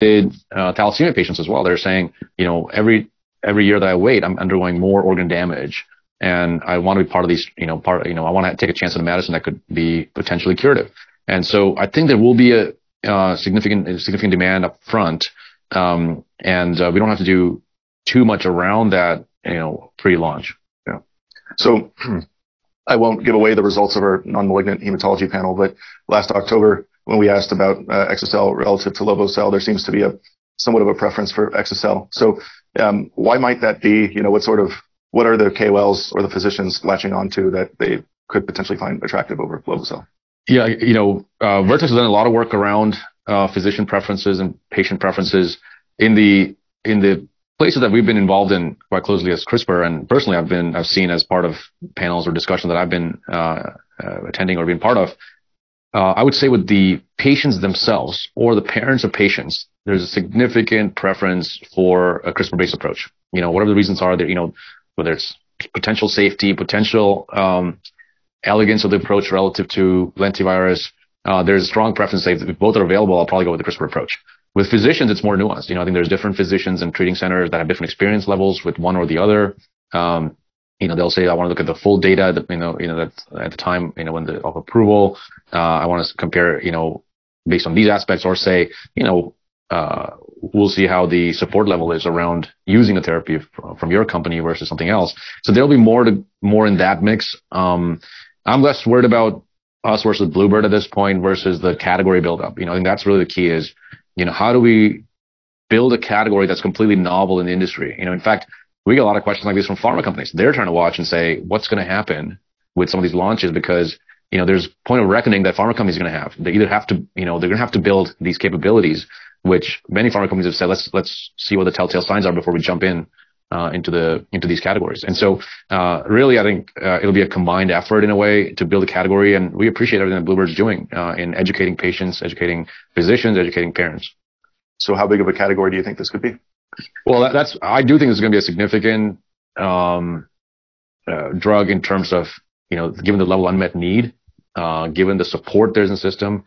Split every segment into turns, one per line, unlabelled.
thalassemia patients as well. They're saying, every year that I wait, I'm undergoing more organ damage, and I want to be part of these, I want to take a chance on a medicine that could be potentially curative. And so I think there will be a significant demand up front, and we don't have to do too much around that, pre-launch.
Yeah. So I won't give away the results of our non-malignant hematology panel, but last October, when we asked about exa-cel relative to lovo-cel, there seems to be somewhat of a preference for exa-cel. So why might that be? What are the KOLs or the physicians latching onto that they could potentially find attractive over lovo-cel?
Yeah, Vertex has done a lot of work around physician preferences and patient preferences in the places that we've been involved in quite closely as CRISPR, and personally I've seen as part of panels or discussions that I've been attending or being part of. I would say with the patients themselves or the parents of patients, there's a significant preference for a CRISPR-based approach. Whatever the reasons are, that whether it's potential safety, potential elegance of the approach relative to lentivirus, there's a strong preference to say if both are available, I'll probably go with the CRISPR approach. With physicians, it's more nuanced. I think there's different physicians and treating centers that have different experience levels with one or the other. They'll say, I want to look at the full data, that at the time, of approval, I want to compare, based on these aspects, or say, we'll see how the support level is around using the therapy from your company versus something else. So there'll be more in that mix. I'm less worried about us versus Bluebird at this point versus the category buildup. I think that's really the key is, how do we build a category that's completely novel in the industry? In fact, we get a lot of questions like this from pharma companies. They're trying to watch and say, what's going to happen with some of these launches? Because, there's a point of reckoning that pharma companies are going to have. They either have to, they're going to have to build these capabilities, which many pharma companies have said, let's see what the telltale signs are before we jump into these categories. And so, really, I think it'll be a combined effort in a way to build a category. And we appreciate everything that Bluebird's doing in educating patients, educating physicians, educating parents.
So how big of a category do you think this could be?
Well, I do think this is going to be a significant drug in terms of, given the level of unmet need, given the support there's in the system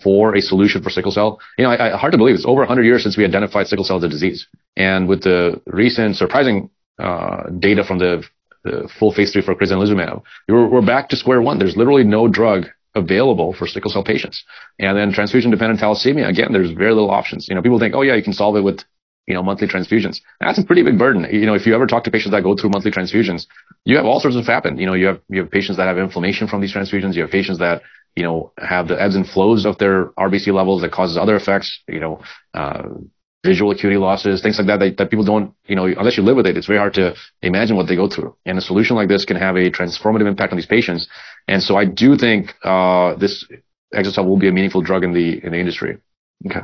for a solution for sickle cell. Hard to believe it's over 100 years since we identified sickle cell as a disease. And with the recent surprising data from the full phase 3 for crizanlizumab, we're back to square one. There's literally no drug available for sickle cell patients. And then transfusion-dependent thalassemia, again, there's very little options. People think, oh yeah, you can solve it with monthly transfusions. That's a pretty big burden. If you ever talk to patients that go through monthly transfusions, you have all sorts of stuff happen. You have patients that have inflammation from these transfusions. You have patients that, have the ebbs and flows of their RBC levels that causes other effects, visual acuity losses, things like that people don't, unless you live with it, it's very hard to imagine what they go through. And a solution like this can have a transformative impact on these patients. And so I do think, this exa-cel will be a meaningful drug in the industry.
Okay.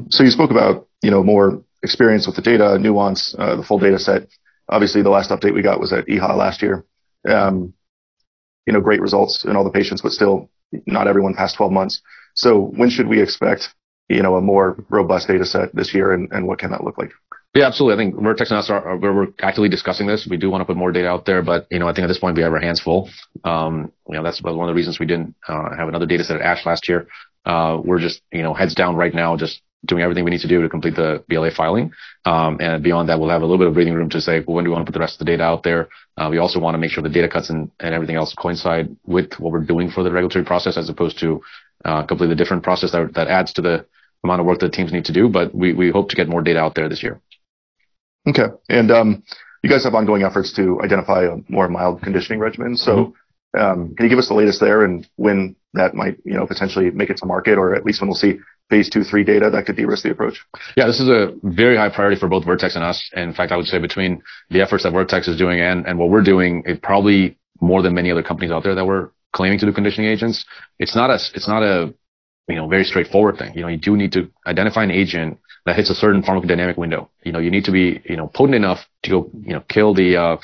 So you spoke about, more experience with the data, nuance, the full data set. Obviously, the last update we got was at EHA last year. Great results in all the patients, but still not everyone past 12 months. So when should we expect, a more robust data set this year, and what can that look like?
Yeah, absolutely. I think Vertex and us we're actively discussing this. We do want to put more data out there, but, I think at this point we have our hands full. That's one of the reasons we didn't have another data set at ASH last year. We're just, heads down right now, just doing everything we need to do to complete the BLA filing. And beyond that, we'll have a little bit of breathing room to say, well, when do we want to put the rest of the data out there? We also want to make sure the data cuts and everything else coincide with what we're doing for the regulatory process, as opposed to completely different process that adds to the amount of work that teams need to do. But we hope to get more data out there this year.
Okay. And you guys have ongoing efforts to identify a more mild conditioning regimen. So can you give us the latest there and when that might, potentially make it to market, or at least when we'll see phase 2-3 data that could de-risk the approach?
Yeah, this is a very high priority for both Vertex and us. In fact, I would say between the efforts that Vertex is doing and what we're doing, it probably more than many other companies out there that were claiming to do conditioning agents. It's not a very straightforward thing. You do need to identify an agent that hits a certain pharmacodynamic window. You need to be, potent enough to go, kill the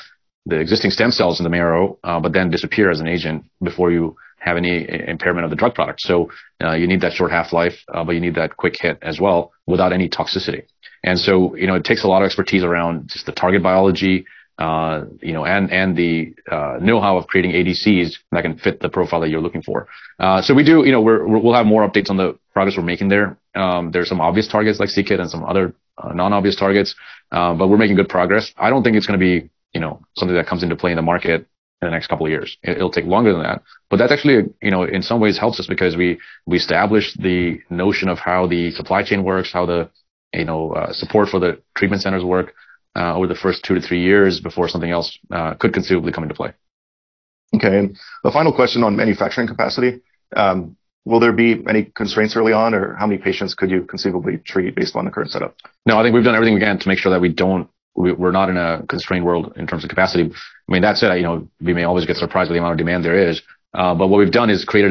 existing stem cells in the marrow, but then disappear as an agent before you have any impairment of the drug product. So you need that short half-life, but you need that quick hit as well without any toxicity. And so, it takes a lot of expertise around just the target biology, and the know-how of creating ADCs that can fit the profile that you're looking for. So we do, we'll have more updates on the progress we're making there. There's some obvious targets like c-KIT and some other non-obvious targets, but we're making good progress. I don't think it's going to be, something that comes into play in the market in the next couple of years. It'll take longer than that, but that actually, in some ways helps us because we established the notion of how the supply chain works, how the, support for the treatment centers work, over the first 2 to 3 years before something else, could conceivably come into play.
Okay. And the final question on manufacturing capacity. Will there be any constraints early on, or how many patients could you conceivably treat based on the current setup?
No, I think we've done everything we can to make sure that we're not in a constrained world in terms of capacity. I mean, that said, we may always get surprised by the amount of demand there is. But what we've done is created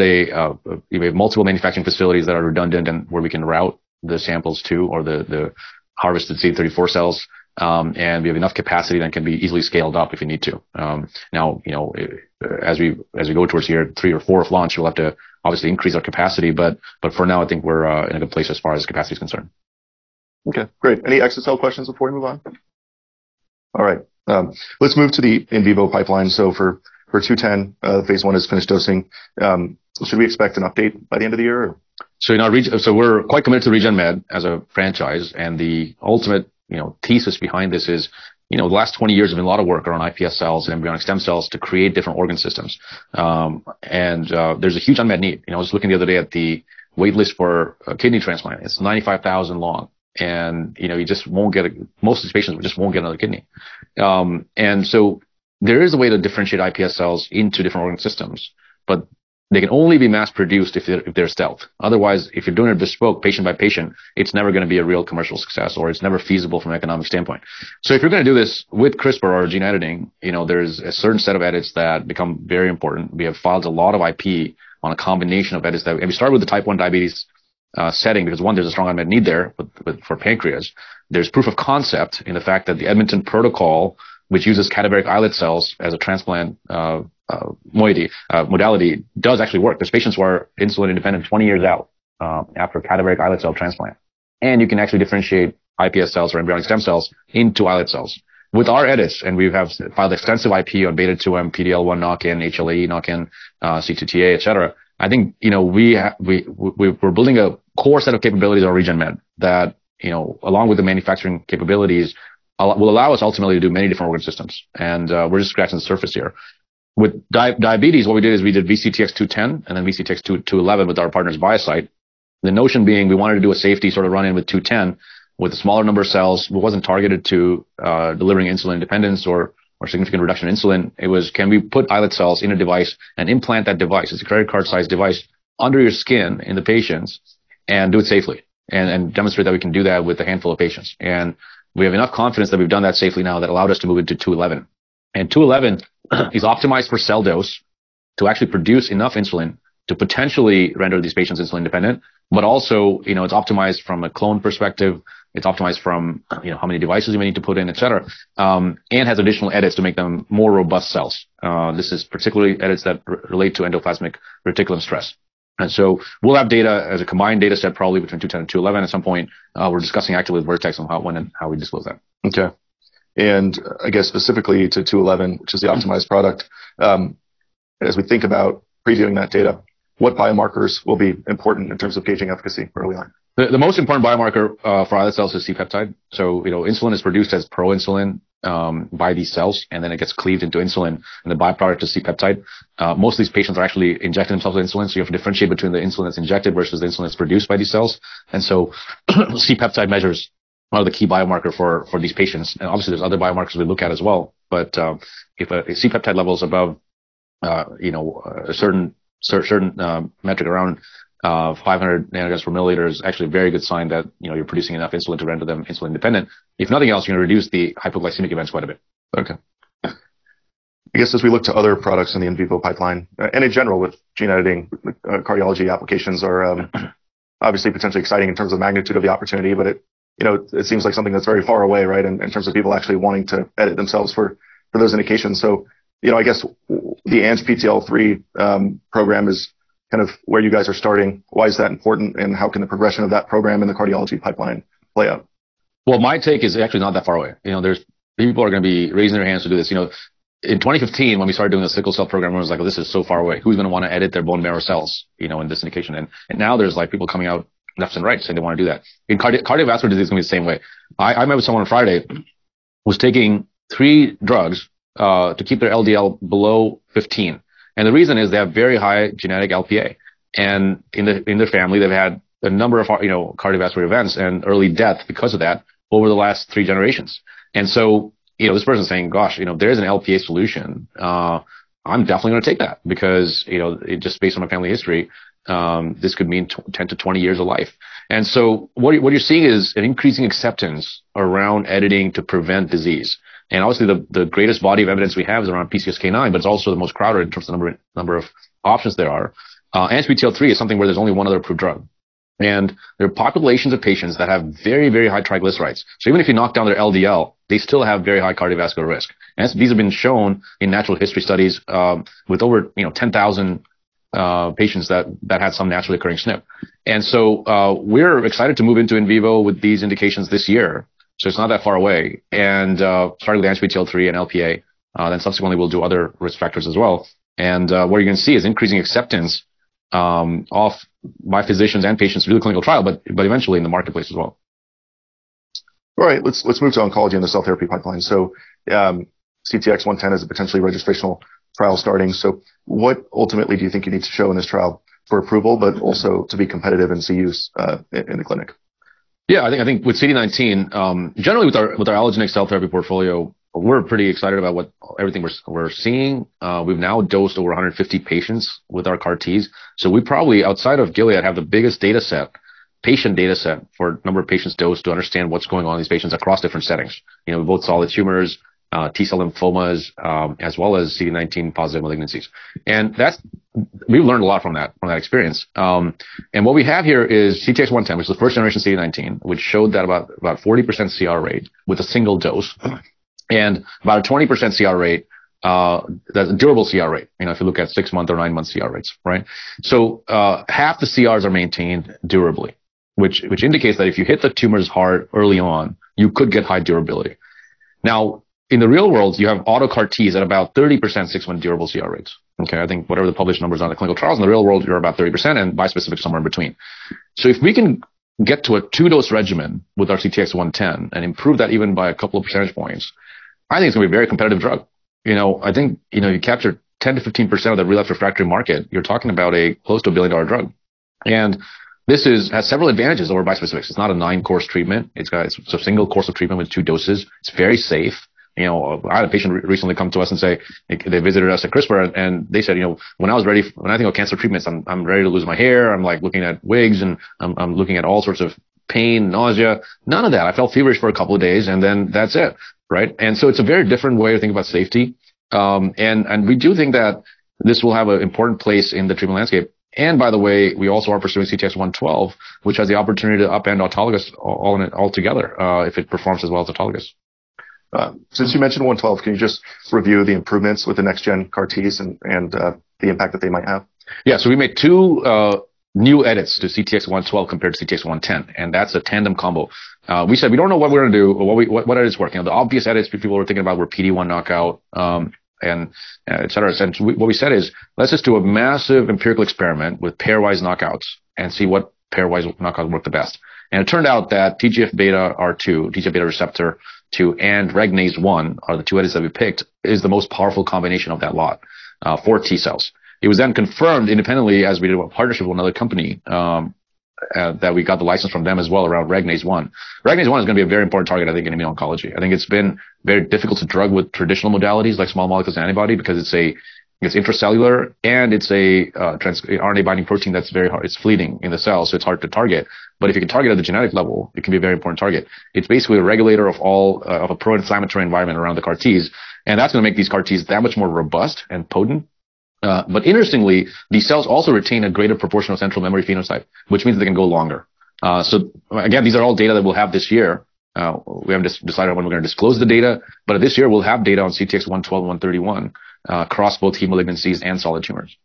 we have multiple manufacturing facilities that are redundant and where we can route the samples to, or the harvested CD34 cells. And we have enough capacity that can be easily scaled up if we need to. Now, as we go towards year 3 or 4 of launch, we'll have to obviously increase our capacity, but for now, I think we're in a good place as far as capacity is concerned.
Okay, great. Any extra-cell questions before we move on? All right. Let's move to the in vivo pipeline. So for 210, phase 1 is finished dosing. Should we expect an update by the end of the year? Or?
So we're quite committed to Regen Med as a franchise, and the ultimate thesis behind this is, the last 20 years have been a lot of work around iPS cells and embryonic stem cells to create different organ systems. There's a huge unmet need. I was looking the other day at the wait list for a kidney transplant. It's 95,000 long. And, you just won't most of these patients just won't get another kidney. And so there is a way to differentiate iPS cells into different organ systems, but they can only be mass produced if they're stealth. Otherwise, if you're doing it bespoke, patient by patient, it's never going to be a real commercial success, or it's never feasible from an economic standpoint. So if you're going to do this with CRISPR or gene editing, there's a certain set of edits that become very important. We have filed a lot of IP on a combination of edits and we start with the type 1 diabetes setting because, one, there's a strong unmet need there for pancreas. There's proof of concept in the fact that the Edmonton protocol, which uses cadaveric islet cells as a transplant modality, does actually work. There's patients who are insulin independent 20 years out after cadaveric islet cell transplant. And you can actually differentiate iPS cells or embryonic stem cells into islet cells. With our edits, and we have filed extensive IP on beta-2M, PD-L1 knock-in, HLA knock-in, C2TA, et cetera. I think, we're building a core set of capabilities on Regen Med that, along with the manufacturing capabilities, will allow us ultimately to do many different organ systems. And we're just scratching the surface here. With diabetes, what we did is we did VCTX210 and then VCTX211 with our partners BioSite. The notion being we wanted to do a safety sort of run-in with 210 with a smaller number of cells. It wasn't targeted to delivering insulin independence or significant reduction in insulin. It was, can we put islet cells in a device and implant that device? It's a credit card-sized device under your skin in the patients and do it safely and demonstrate that we can do that with a handful of patients. And we have enough confidence that we've done that safely now that allowed us to move into 211. And 211 is optimized for cell dose to actually produce enough insulin to potentially render these patients insulin dependent, but also, it's optimized from a clone perspective. It's optimized from, how many devices you may need to put in, et cetera, and has additional edits to make them more robust cells. This is particularly edits that relate to endoplasmic reticulum stress. And so we'll have data as a combined data set probably between 210 and 211 at some point. We're discussing actively with Vertex on when and how we disclose that.
Okay. And I guess specifically to 211, which is the optimized product, as we think about previewing that data, what biomarkers will be important in terms of gauging efficacy early on?
The most important biomarker for islet cells is C-peptide. So, insulin is produced as proinsulin by these cells, and then it gets cleaved into insulin, and the byproduct is C-peptide. Most of these patients are actually injecting themselves with insulin, so you have to differentiate between the insulin that's injected versus the insulin that's produced by these cells. And so C-peptide measures are the key biomarker for these patients. And obviously there's other biomarkers we look at as well. But if a C-peptide level is above, a certain metric around 500 nanograms per milliliter is actually a very good sign that, you're producing enough insulin to render them insulin dependent. If nothing else, you're going to reduce the hypoglycemic events quite a bit.
Okay. I guess as we look to other products in the in vivo pipeline, and in general with gene editing, cardiology applications are obviously potentially exciting in terms of magnitude of the opportunity, but it seems like something that's very far away, right? In terms of people actually wanting to edit themselves for those indications. So, I guess the ANGPTL3 program is kind of where you guys are starting. Why is that important, and how can the progression of that program in the cardiology pipeline play out?
Well, my take is actually not that far away. There's people are going to be raising their hands to do this. In 2015, when we started doing the sickle cell program, everyone was like, oh, this is so far away. Who's going to want to edit their bone marrow cells, in this indication? And now there's like people coming out left and right saying they want to do that. In cardiovascular disease, it's going to be the same way. I met with someone on Friday who was taking 3 drugs to keep their LDL below 15. And the reason is they have very high genetic LPA. And in their family, they've had a number of, cardiovascular events and early death because of that over the last 3 generations. And so, this person's saying, gosh, there's an LPA solution. I'm definitely going to take that because, it just based on my family history, this could mean 10 to 20 years of life. And so what you're seeing is an increasing acceptance around editing to prevent disease. And obviously the greatest body of evidence we have is around PCSK9, but it's also the most crowded in terms of the number of options there are. ANGPTL3 is something where there's only one other approved drug. And there are populations of patients that have very, very high triglycerides. So even if you knock down their LDL, they still have very high cardiovascular risk. And these have been shown in natural history studies with over 10,000 patients that had some naturally occurring SNP. And so we're excited to move into in vivo with these indications this year. So it's not that far away. And starting with ANGPTL3 and LPA, then subsequently we'll do other risk factors as well. And what you're going to see is increasing acceptance by physicians and patients to do the clinical trial, but eventually in the marketplace as well.
All right, let's move to oncology and the cell therapy pipeline. So CTX110 is a potentially registrational trial starting. So what ultimately do you think you need to show in this trial for approval, but also to be competitive and see use in the clinic?
Yeah, I think with CD19, generally with our allogeneic cell therapy portfolio, we're pretty excited about everything we're seeing. We've now dosed over 150 patients with our CAR Ts. So we probably, outside of Gilead, have the biggest patient data set for number of patients dosed to understand what's going on in these patients across different settings. Both solid tumors, T-cell lymphomas, as well as CD19 positive malignancies. And we've learned a lot from that experience. And what we have here is CTX110, which is the first generation CD19, which showed that about 40% CR rate with a single dose. And about a 20% CR rate, that's a durable CR rate, if you look at 6-month or 9-month CR rates, right? So, half the CRs are maintained durably, which indicates that if you hit the tumors hard early on, you could get high durability. Now, in the real world, you have auto CAR Ts at about 30% 6-month durable CR rates. Okay. I think whatever the published numbers are in the clinical trials, in the real world, you're about 30% and bispecific somewhere in between. So if we can get to a 2-dose regimen with our CTX110 and improve that even by a couple of percentage points, I think it's going to be a very competitive drug. I think, you capture 10 to 15% of the relapse refractory market, you're talking about a close to $1 billion drug. And this has several advantages over bispecifics. It's not a 9-course treatment. It's a single course of treatment with 2 doses. It's very safe. I had a patient recently come to us and say they visited us at CRISPR and they said, when I think of cancer treatments, I'm ready to lose my hair. I'm like looking at wigs and I'm looking at all sorts of pain, nausea, none of that. I felt feverish for a couple of days and then that's it. Right. And so it's a very different way to think about safety. And we do think that this will have an important place in the treatment landscape. And by the way, we also are pursuing CTX112, which has the opportunity to upend autologous altogether, if it performs as well as autologous.
Since you mentioned 112, can you just review the improvements with the next gen CAR Ts and the impact that they might have?
Yeah. So we made 2, new edits to CTX112 compared to CTX110, and that's a tandem combo. We said we don't know what we're going to do or what edits work. The obvious edits people were thinking about were PD-1 knockout, and et cetera. And what we said is let's just do a massive empirical experiment with pairwise knockouts and see what pairwise knockouts work the best. And it turned out that TGF-beta R2, TGF-beta receptor 2, and Regnase 1 are the 2 edits that we picked is the most powerful combination of that lot for T cells. It was then confirmed independently as we did a partnership with another company that we got the license from them as well around Regnase 1. Regnase 1 is going to be a very important target, I think, in immuno-oncology. I think it's been very difficult to drug with traditional modalities like small molecules and antibody because it's intracellular and it's a RNA binding protein that's very hard. It's fleeting in the cell, so it's hard to target. But if you can target at the genetic level, it can be a very important target. It's basically a regulator of a pro-inflammatory environment around the CAR Ts, and that's going to make these CAR Ts that much more robust and potent. But interestingly, these cells also retain a greater proportion of central memory phenotype, which means they can go longer. So again, these are all data that we'll have this year. We haven't decided when we're going to disclose the data, but this year we'll have data on CTX112 and 131 across both heme malignancies and solid tumors.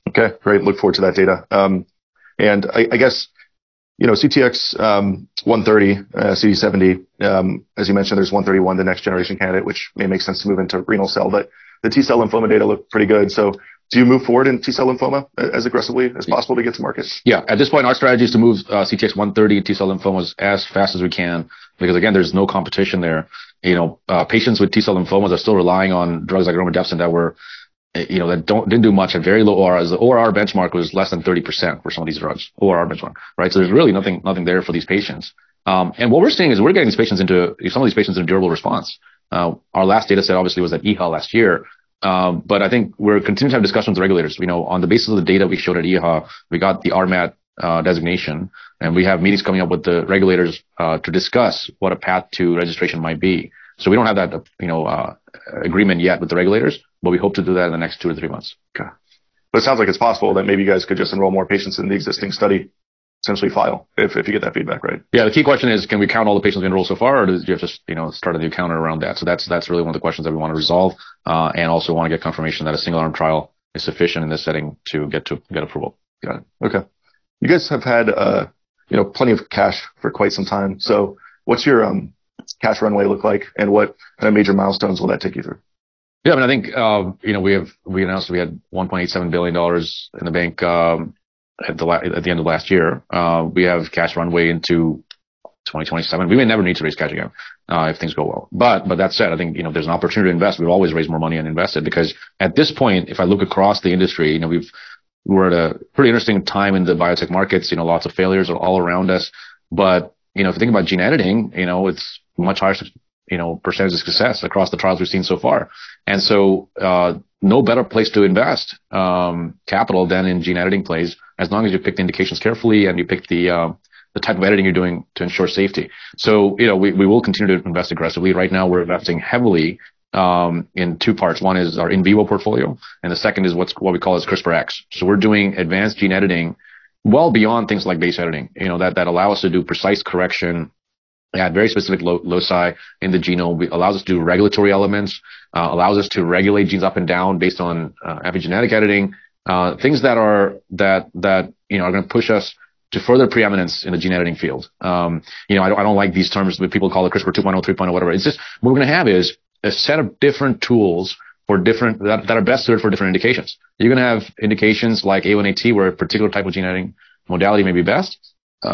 Okay, great. Look forward to that data. And I guess CTX 130, CD70, as you mentioned, there's 131, the next generation candidate, which may make sense to move into renal cell, but the T-cell lymphoma data look pretty good. So do you move forward in T-cell lymphoma as aggressively as possible to get to market?
Yeah, at this point, our strategy is to move CTX 130 T-cell lymphomas as fast as we can, because again, there's no competition there. Patients with T-cell lymphomas are still relying on drugs like romidepsin that were that didn't do much at very low ORRs. The ORR benchmark was less than 30% for some of these drugs, ORR benchmark, right? So there's really nothing there for these patients. And what we're seeing is we're getting some of these patients in durable response. Our last data set obviously was at EHA last year. But I think we're continuing to have discussions with regulators. On the basis of the data we showed at EHA, we got the RMAT designation, and we have meetings coming up with the regulators to discuss what a path to registration might be. So we don't have that agreement yet with the regulators, but we hope to do that in the next 2 to 3 months.
Okay. But it sounds like it's possible that maybe you guys could just enroll more patients in the existing study, essentially file, if you get that feedback, right?
Yeah, the key question is, can we count all the patients we enrolled so far, or do you have to start a new counter around that? So that's really one of the questions that we want to resolve, and also want to get confirmation that a single arm trial is sufficient in this setting to get approval.
Got it. Okay. You guys have had plenty of cash for quite some time. So what's your cash runway look like, and what kind of major milestones will that take you through?
Yeah, I think we announced we had $1.87 billion in the bank at the end of last year. We have cash runway into 2027. We may never need to raise cash again if things go well. But that said, I think there's an opportunity to invest. We've always raised more money and invested, because at this point, if I look across the industry, we're at a pretty interesting time in the biotech markets. Lots of failures are all around us. But if you think about gene editing, it's much higher percentage of success across the trials we've seen so far. And so no better place to invest capital than in gene editing plays, as long as you pick the indications carefully and you pick the type of editing you're doing to ensure safety. So we will continue to invest aggressively. Right now we're investing heavily in 2 parts. One is our in vivo portfolio, and the second is what we call as CRISPR-X. So we're doing advanced gene editing well beyond things like base editing, that allow us to do precise correction at very specific loci in the genome. It allows us to do regulatory elements, allows us to regulate genes up and down based on epigenetic editing, things that are going to push us to further preeminence in the gene editing field. I don't like these terms that people call it CRISPR 2.0, 3.0, whatever. It's just what we're going to have is a set of different tools for different that are best suited for different indications. You're going to have indications like A1AT, where a particular type of gene editing modality may be best.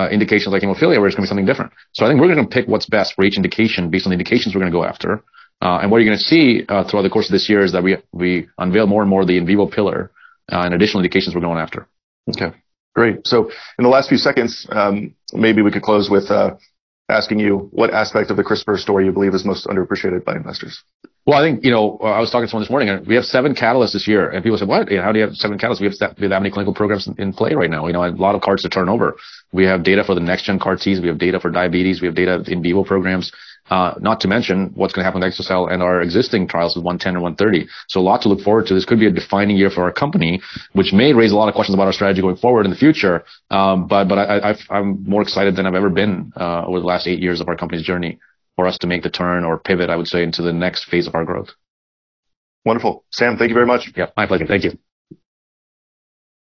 Indications like hemophilia, where it's going to be something different. So I think we're going to pick what's best for each indication based on the indications we're going to go after. And what you're going to see throughout the course of this year is that we unveil more and more the in vivo pillar and additional indications we're going after.
Okay, great. So in the last few seconds, maybe we could close with asking you what aspect of the CRISPR story you believe is most underappreciated by investors.
Well, I think, I was talking to someone this morning, and we have 7 catalysts this year. And people said, what? How do you have 7 catalysts? We have that many clinical programs in play right now. A lot of cards to turn over. We have data for the next gen CAR Ts. We have data for diabetes. We have data in vivo programs. Not to mention what's going to happen with exocell and our existing trials with 110 or 130. So a lot to look forward to. This could be a defining year for our company, which may raise a lot of questions about our strategy going forward in the future. But I'm more excited than I've ever been over the last 8 years of our company's journey, for us to make the turn or pivot, I would say, into the next phase of our growth.
Wonderful. Sam, thank you very much.
Yeah, my pleasure. Thank you.